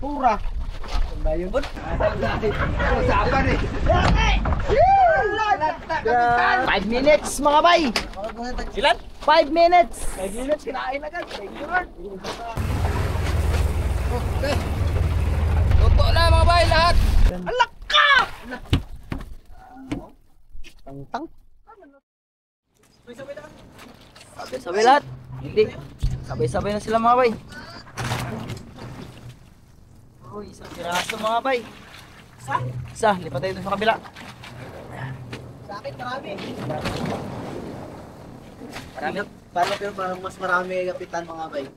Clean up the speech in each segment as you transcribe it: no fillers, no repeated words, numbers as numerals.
Pura. Bayo bud. Usapan eh. 5 minutes mga bay. Ilan? 5 minutes. 5 minutes kinain agad. Thank you Lord. Okay. Tuto na mga bay lahat. Alak ka! Tang-tang. Sabay-sabay lahat. Hindi. Sabay-sabay na sila mga bay. Uy, isang piraso mga bay. Isa, lipat tayo sa kabila. Sa akin marami. Marami? Pero parang mas marami kapitan mga bay.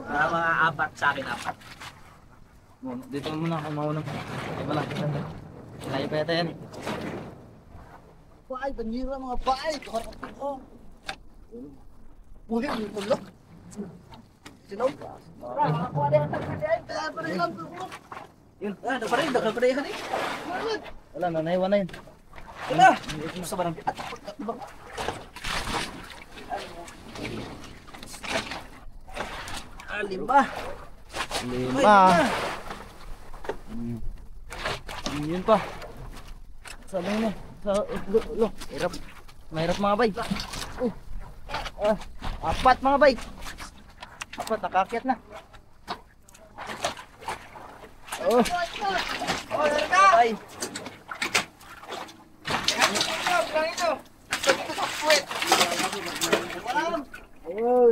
Para mga 4 sa akin 4. Dito muna ako maunang. Dito muna. Layo pa yata yan. Bay, banira mga bay. Uy, ang tulog. Sinaw? Yun, nagparin, nagparin eh. Wala, nanaiwan na yun. Wala! Hindi sa barang. Lima. Yun pa. Sabi mo, hirap. Mahirap mga bay. 4 mga bay. 4, nakakyat na. Ay.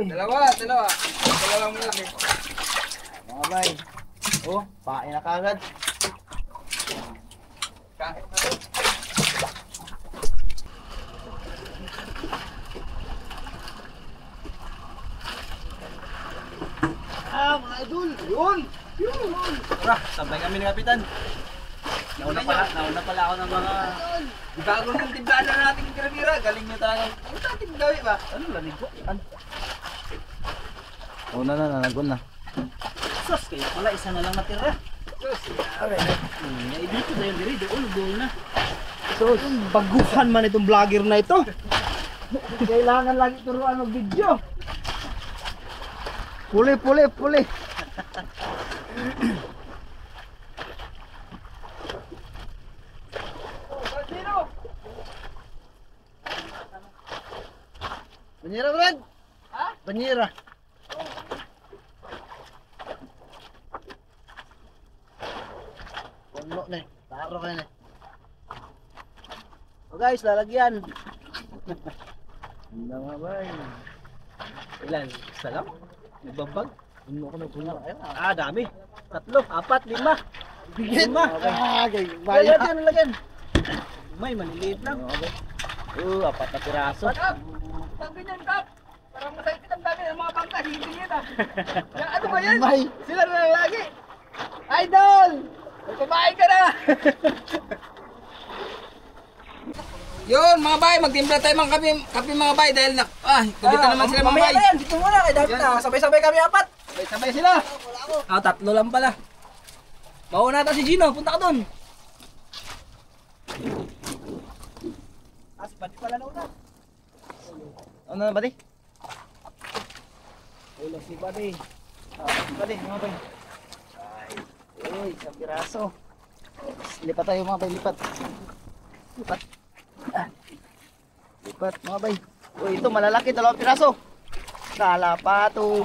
Dalawa. Dalawang lang eh. Mga bay. Pain na kagad. Kain na to. Mga idol. Yun. Tara, sabay kami ni Kapitan. Nauna pala ako ng mga bago ng tindahan na nating Granira. Galing nyo talaga. Ano natin gawin ba? Ano lamig ko? Una na, nanagon na. Sus, kaya pala isa na lang natira. Sus, dito na yung diri. Doon na. Sus, baguhan man itong vlogger na ito. Kailangan lagi turuan ng video. Puli. Banyera, Brad? Ha? Banyera. Puno na eh. Taro ka na eh. Guys, lalagyan. Hindi nga ba eh. Ilan? Isa lang? Nagbabag? Puno ko na puno. Dami. 3, 4, 5. 5. Lagyan. May maliliit lang. 4 na piraso. Sabi niyan, Kap. Parang masakit ang dami ng mga bangka. Hihingin ah. Ano ba yan? Sila na lang lagi. Idol! Kumain ka na! Yun mga bay, magtimpla tayo mga kape mga bay dahil kubitan naman sila mga bay. Dito muna kay David na, sabay-sabay kami 4. Sabay sila. 3 lang pala. Mauna natin si Gino, punta ka doon. Si Buddy pala nauna. Ano na Buddy? Ulo si Buddy. Buddy, mga bay. Uy, isang piraso. Lipat tayo mga bay, lipat mga bay. Uy, ito malalaki, 2 piraso. Kalapato,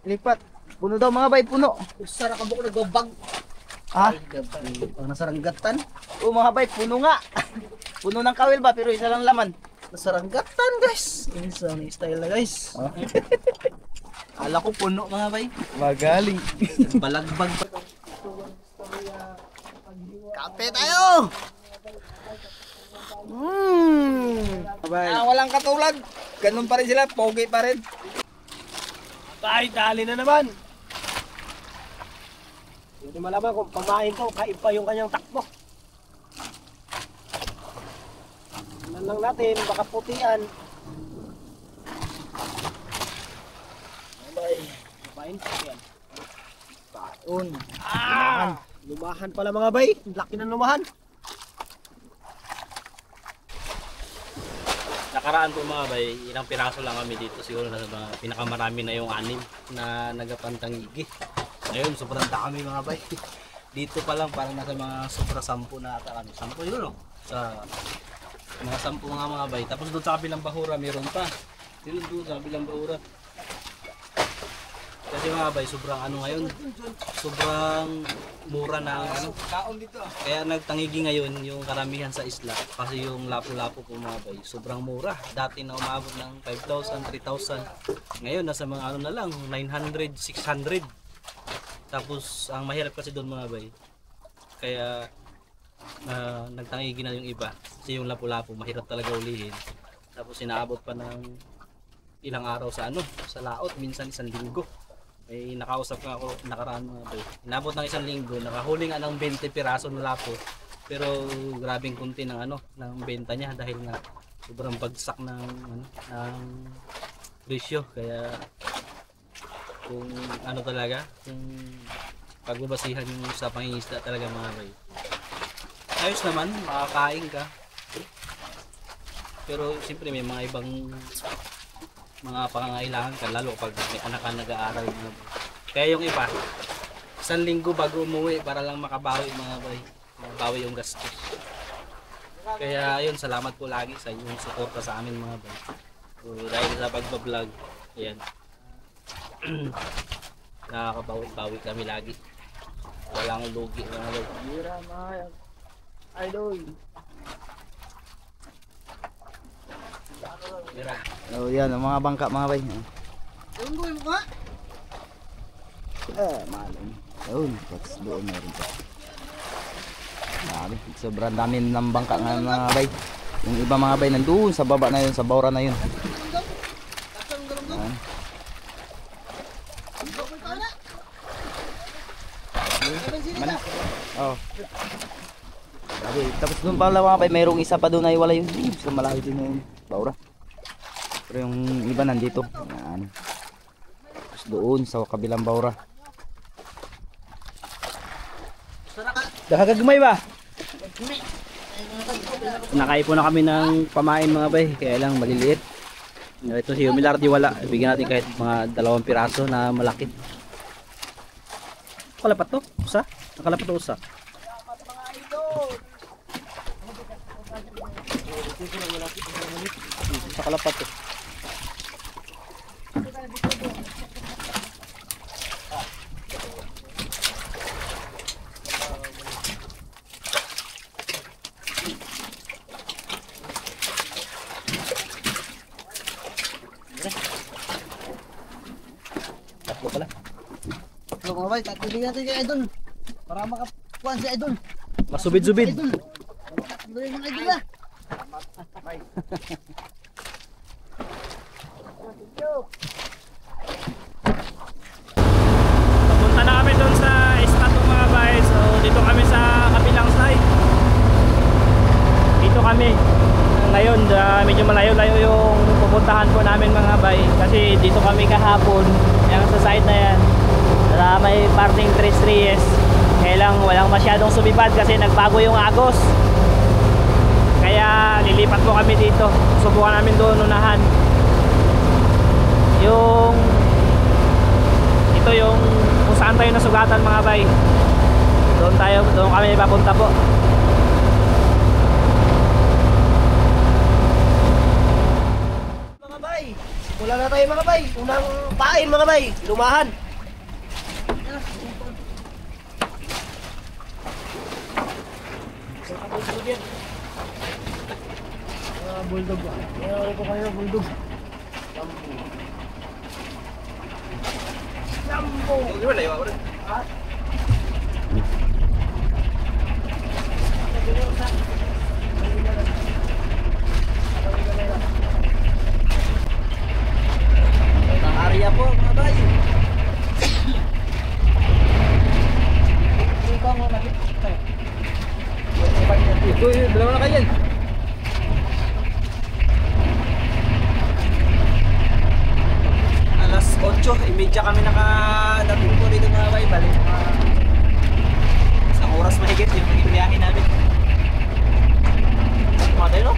lipat. Puno daw mga bay, puno. Sarap ka buko nagbabag. Ang nasaranggatan. Mga bay, puno nga. Puno ng kawil ba, pero isa lang laman. Nasaranggatan guys. Isang style na guys. Kala ko puno mga bay. Magaling. Balagbag pa. Kape tayo! Walang katulad. Ganun pa rin sila. Pogi pa rin. Dali na naman. Hindi malaman kung pamain to, kaiba yung kanyang takbo. Tingnan lang natin, baka putian. Lumahin pa yan. Taon. Lumahan pala mga bay. Laki ng lumahan. nakaraan po mga bay, ilang piraso lang kami dito. Siguro na mga pinakamarami na yung 6 na nagapantangigi. Ngayon, sobrang dami mga bay. Dito pa lang parang nasa mga sobra 10 na ata kami. 10 yun, no? Sa mga 10 mga bay. Tapos doon sa kabilang bahura, meron pa. Doon sa kabilang bahura. Kasi mga bay, sobrang ano ngayon, sobrang mura na ang ano. Kaya nagtangigi ngayon yung karamihan sa isla. Kasi yung lapu-lapu po mga bay, sobrang mura. Dati na umabot ng 5,000, 3,000. Ngayon nasa mga ano na lang, 900, 600. Tapos ang mahirap kasi doon mga bay. Kaya nagtangigi na yung iba. Kasi yung lapu-lapu, mahirap talaga ulihin. Tapos inaabot pa ng ilang araw sa ano, sa laot, minsan 1 linggo. May nakausap nga ako nakaraan mga bay. Inabot ng 1 linggo, nakahuli nga ng 20 piraso na lapo. Pero grabing kunti ng ano, ng benta niya dahil nga sobrang bagsak ng ano, ng presyo. Kaya kung ano talaga, kung pagbabasihan yung sa pangingisda talaga mga bay. Ayos naman, makakain ka. Pero siyempre may mga ibang mga pangangailangan ka, lalo pag may anak ka nag-aaral mga bay. Kaya yung iba, 1 linggo bago umuwi para lang makabawi mga bay, makabawi yung gastos. Kaya ayun, salamat po lagi sa inyong suporta sa amin mga bay. So, dahil sa pagbablog, ayan, nakakabawi kami lagi, walang lugi mga bay. Mira mga idol. Mira. Oh, yan ang mga bangka mga bay. Yung gawin mo ba? Malam. Yun, tapos doon meron pa. Dami, sobrang dami ng bangka nga mga bay. Yung iba mga bay nandoon sa baba na yun, sa bawra na yun. Ayan. Mana? Oh. Sabi, tapos doon pala mga bay, mayroong isa pa doon na iwala yung sa malayo din yung bawra. Pero yung iba nandito. Ayan. Tapos doon sa kabilang bawra. Nakakagmay ba? Nakaipon na kami ng pamain mga bay, kaya lang maliliit. Ito si Umilardi wala, bigyan natin kahit mga 2 piraso na malaki. Nakalapat to? Usa? Nakalapat to usa? Sa kalapat to. Tatlo pala. Tatlo mga bay, tatlo natin kay idol. Para makapuan si idol. Masubid-subid. Idol. Tatlo yung mga idol na. Papunta na kami doon sa estato mga bay. So dito kami sa kabilang side. Dito kami. Ngayon medyo malayo-layo yung pupuntahan po namin mga bay. Kasi dito kami kahapon. Yung sa side na yan. May parting 3-3s. Kaya lang walang masyadong sumipad kasi nagbago yung agos. Kaya lilipat po kami dito. Subukan namin doon unahan. Ito yung kung saan tayo nasugatan mga bay. Doon kami papunta po. Mga bay, wala na tayo mga bay. Unang pain mga bay, lumahan. Bulldog ba? Mayroon ko kayo bulldog. Lambo. Di ba layo ako rin? Ang area po mga bay. Ito yung dalawa na kayo. Alas 8:30 kami nakadating po dito mga bay. Balik mga isang oras mahigit yung naging biyahe namin. Mga tayo no?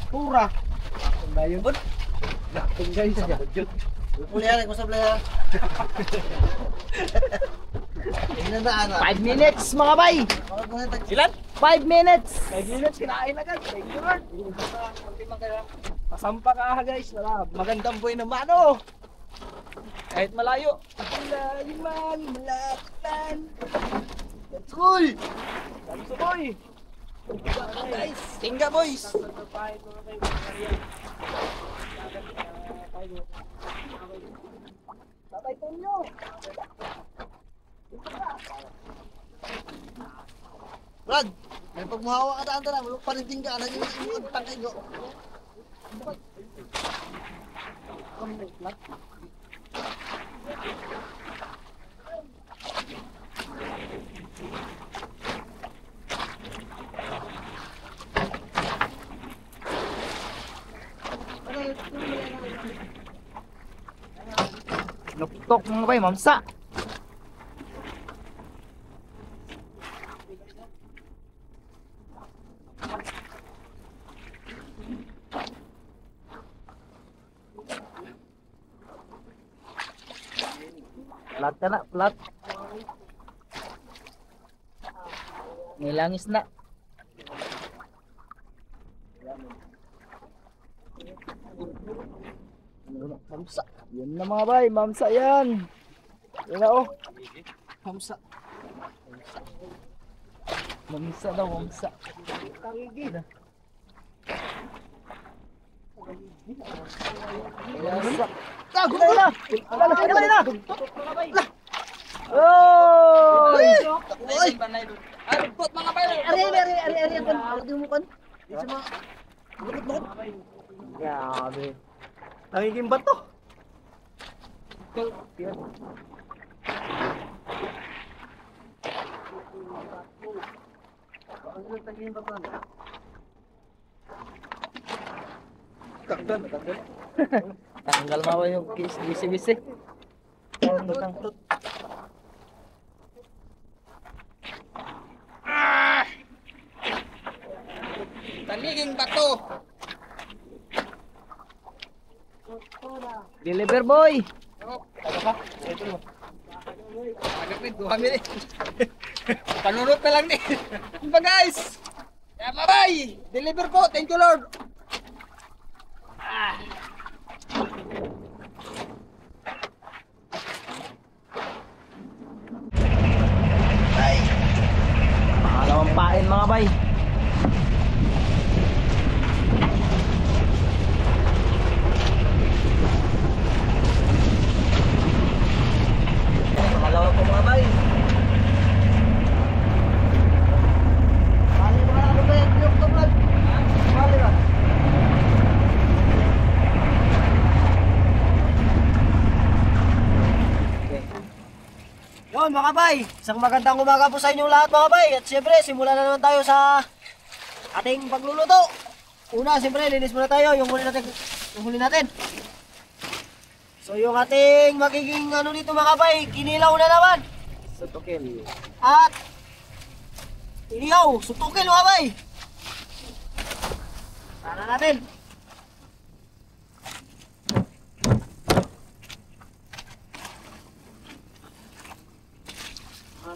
Pura. Bayo bud. Tung guys sa budget. Pulihan ko sa playa. Inandaan 5 minutes mga bay. Ilan? 5 minutes. 5 minutes kinain agad. Thank you Lord. Pasampa ka guys. Wala. Magandang buhay naman oh. Kahit malayo. Malayo man, malatan. Let's go! Let's go! Guys, tingga boys. Tatay Tonyo. Brad, may pagmuhawa ka daan na, mulok pa rin tingga, naging tangkay ko. Nuktok mga bay, mamsa. Plat ka na, plat. Nilangis na. Mamsa. Yan na mga bay, mamsa yan. Yan na oh. Hamsa. Mamsa daw, mamsa. Tangigid. Mamsa. Tago na! Ano na? Oh! Oy! Aripot mga bay. Ari, dumukan. Isa mga lukot. Grabe. Nangiging bato. Tanggal mawa yung bisi-bisi. Tanggal. Taniging bato. Deliver boy. Agad 2 minutes. Panunod na lang din. Ba guys? Kaya bye. Deliver po. Thank you Lord. Pangalawang pain mga bay. Pangalawa po mga bay. Bali ba na ba yung vlog to vlog? Bali ba? Yun mga bay, isang magandang umaga po sa inyong lahat mga bay. At siyempre, simulan na naman tayo sa ating pagluluto. Una, siyempre, linis muna tayo yung huli natin. So yung ating magiging ano dito mga bay, kinilaw na naman. Sutukil. At inihaw, sutukil mga bay. Sana natin.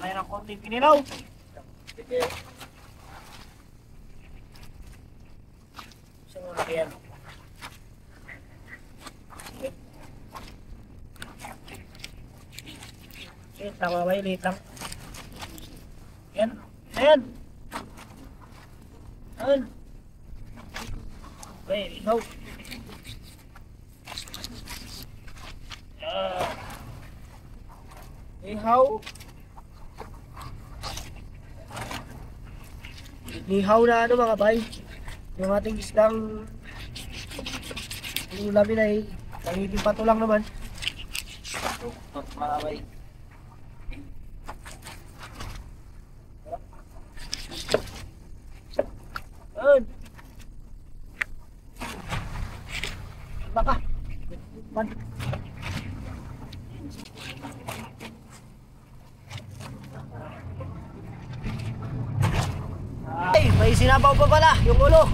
Tayo ng konting kinilaw. So, yan. Liit lang mga bay, liit lang. Yan. Ayan. Ayan. Okay, ikaw. Ihaw. Ihaw na ano mga bay. Yung ating isdang ulamin ay nangiging pato lang naman. Mga bay. Ayan. Baka. Man. Ay, may sinabaw pa pala yung ulo.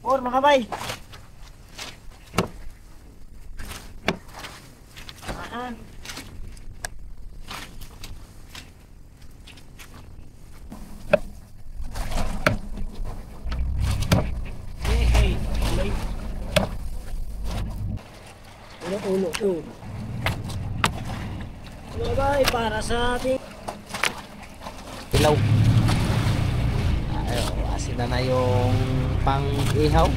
Or mga bay. Ulo. Mga bay, para sa ating Ilaw. Asin na yung pang-ihaw.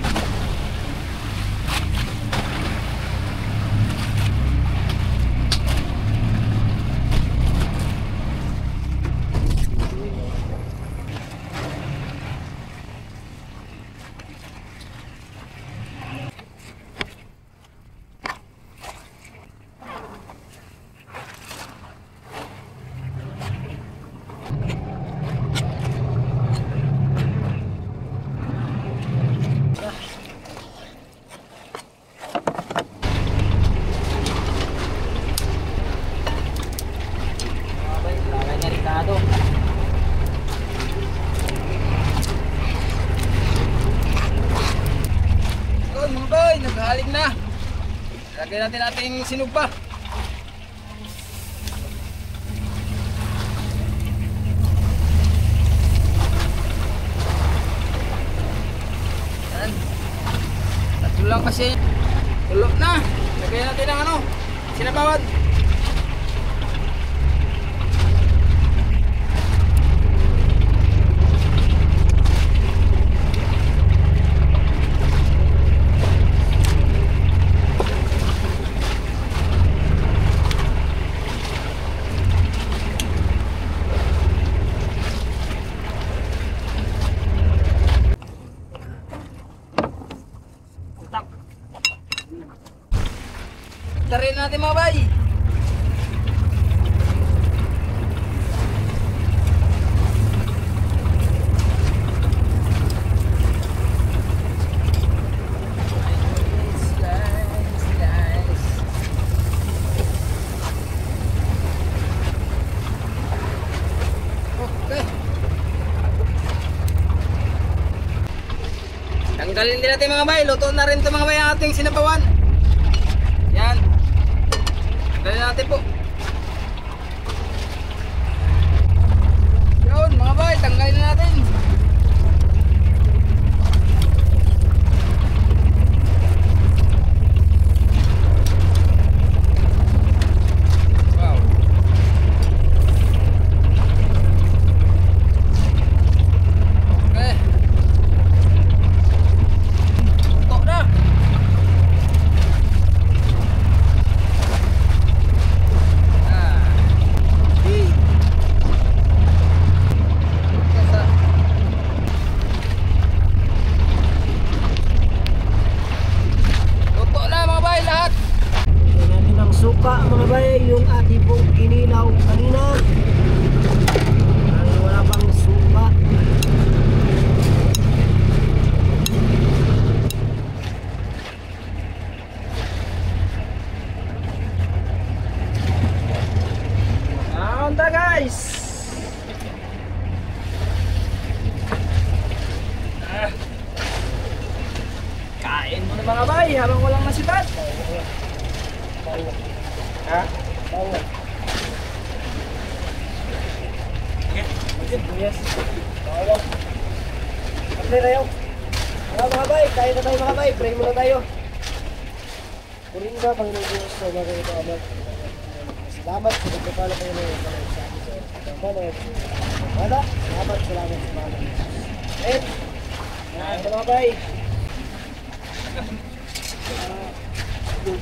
Mga boy, naghahalig na. Lagay natin ating sinugba. Yan. Tatlo lang kasi. Tulog na. Lagay natin ang sinabawan. Tarin natin mga bay. Okay. Tanggalin din natin mga bay. Luto na rin ito mga bay ang ating sinabawan. Yan. Tanggalin natin po. Yun mga bay, tanggalin na natin. Wow. Okay. Tutok na. suka mga bay, yung ating pong inilaw kanina ay wala pang suka. Anda guys, kain mo na mga bay habang walang nasibat. Ha? Bawal. Yes. Bawal. Pagkay tayo. Mga bay, kain na tayo mga bay. Pray muna tayo. Purin ka, Panginoon Diyos, sa mga ito amat. Salamat sa pagkakala Panginoon sa mga sabi sa pagkakala. Salamat sa mga eh, mga bay.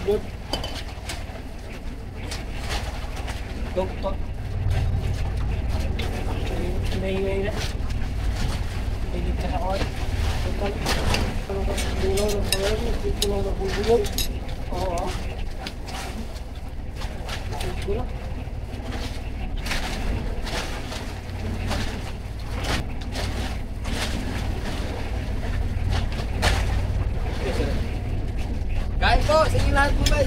Good. Doktor. Hinay na. Hindi ka sa oras. Total. Tulaw ng pangalan. Tulaw ng bulbulog. Oo. Tulaw. Kain po. Sige lahat mo ba?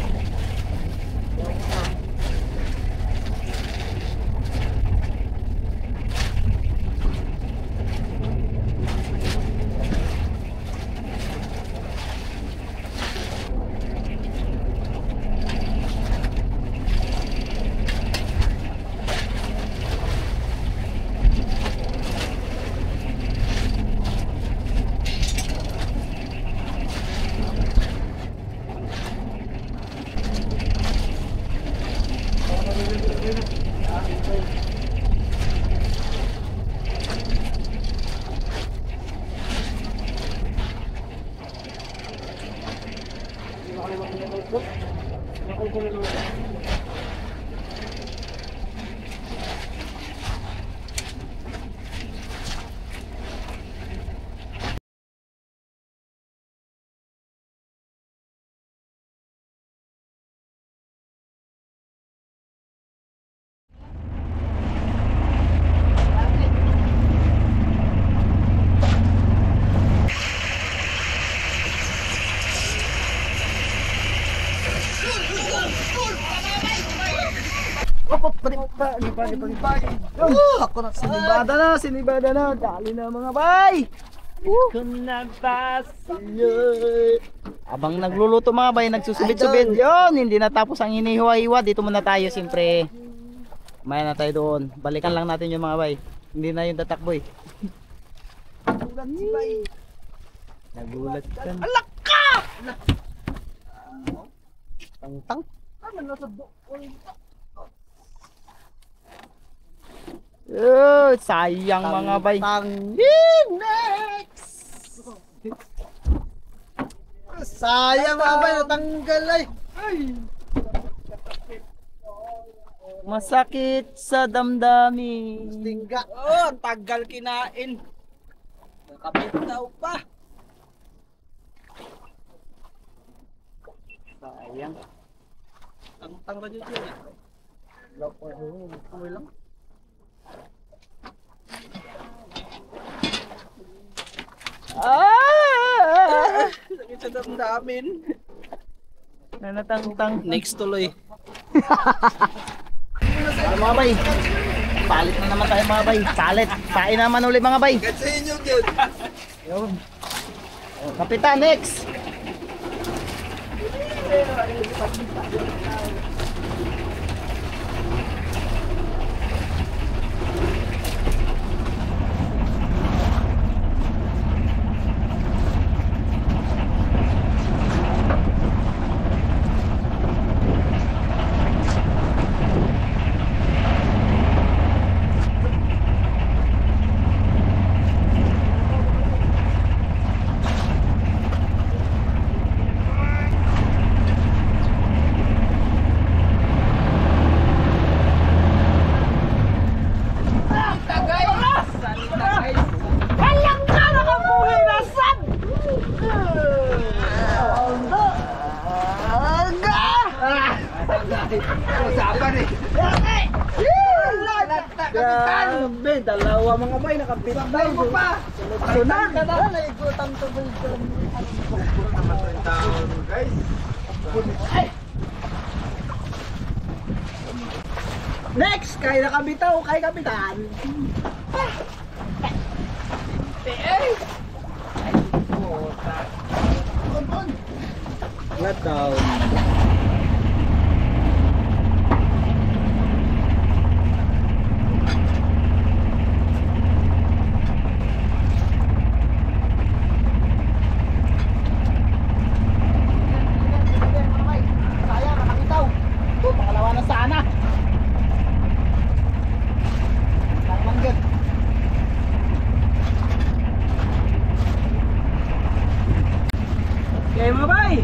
Ako na sinibada na. Dali na mga bay. Abang nagluluto mga bay, nagsusubit-subit yun. Hindi natapos ang hinihiwa-hiwa. Dito muna tayo siyempre. Maya na tayo doon. Balikan lang natin yung mga bay. Hindi na yung tatakbo eh. Nagulat si bay. Nagulat ka. Alak ka! Tang-tang. Ano nasa doon? Sayang mga bay. Next! Sayang mga bay, natanggal ay. Masakit sa damdamin. Tingga. Oh, ang tagal kinain. Nakabitaw pa. Sayang. Tang-tang radyo dyan. Kumoy lang. Sakit sa damdamin. Nanatang-tang. Next tuloy. Mga bay. Palit na naman tayo mga bay. Palit. Pain naman ulit mga bay. Sa inyo yun. Yun. Oh, Kapitan, next. Grabe, dalawa mga bay, nakapitay. Mo pa! Sunod ka na! Naigutan to ba yung next! Kay nakabitaw, kay kapitan. Let down. Okay mga bay!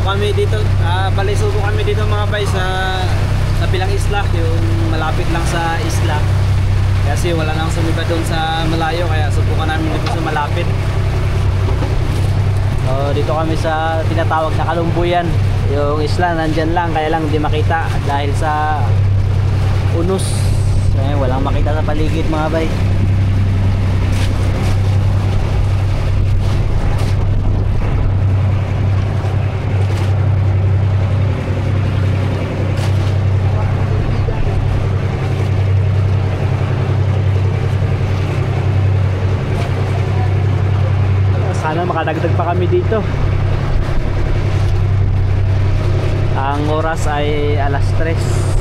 kami dito, bali subo kami dito mga bay sa bilang isla, yung malapit lang sa isla. Kasi wala nang sumiba doon sa malayo, kaya subukan namin dito sa malapit. Dito kami sa tinatawag na Kalumbuyan. Yung isla nandyan lang, kaya lang hindi makita dahil sa unos. Walang makita sa paligid mga bay. Sana makadagdag pa kami dito. Ang oras ay alas 3.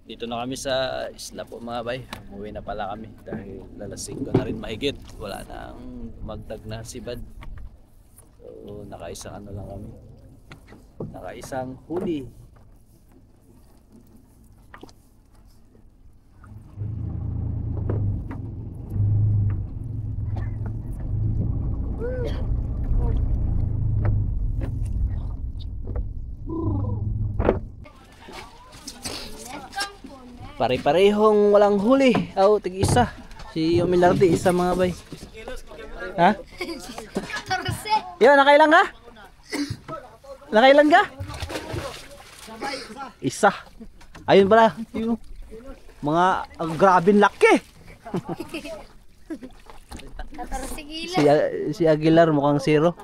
Dito na kami sa isla po mga bay. Umuwi na pala kami dahil lalasing ko na rin mahigit. Wala nang magdag na sibad. So nakaisang ano lang kami. Nakaisang huli. Pare-parehong walang huli. Aw, tig-isa. Si Yomilardi, isa mga bay. Ha? Yo, nakailan ka? Nakailan ka? Isa. Ayun pala. Yung mga grabing laki. Si Aguilar mukhang zero.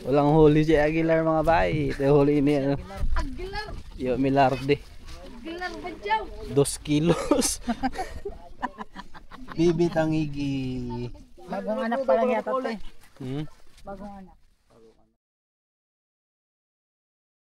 Walang huli si Aguilar mga bay. Ito yung huli ini ano. Aguilar. Yo Milarde. Aguilar Badyaw. 2 kilos. Bibi tangigi. Bagong anak pa lang yata to eh. Hmm? Bagong anak.